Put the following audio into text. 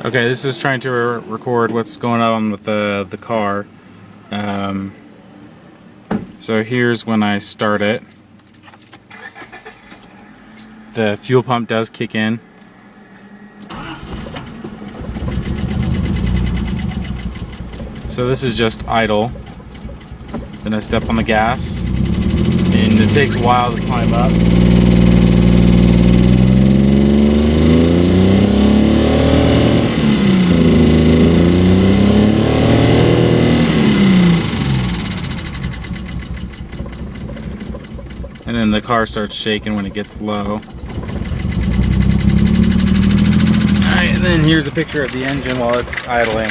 Okay, this is trying to record what's going on with the car. So here's when I start it. The fuel pump does kick in. So this is just idle. Then I step on the gas, and it takes a while to climb up. And then the car starts shaking when it gets low. Alright, and then here's a picture of the engine while it's idling.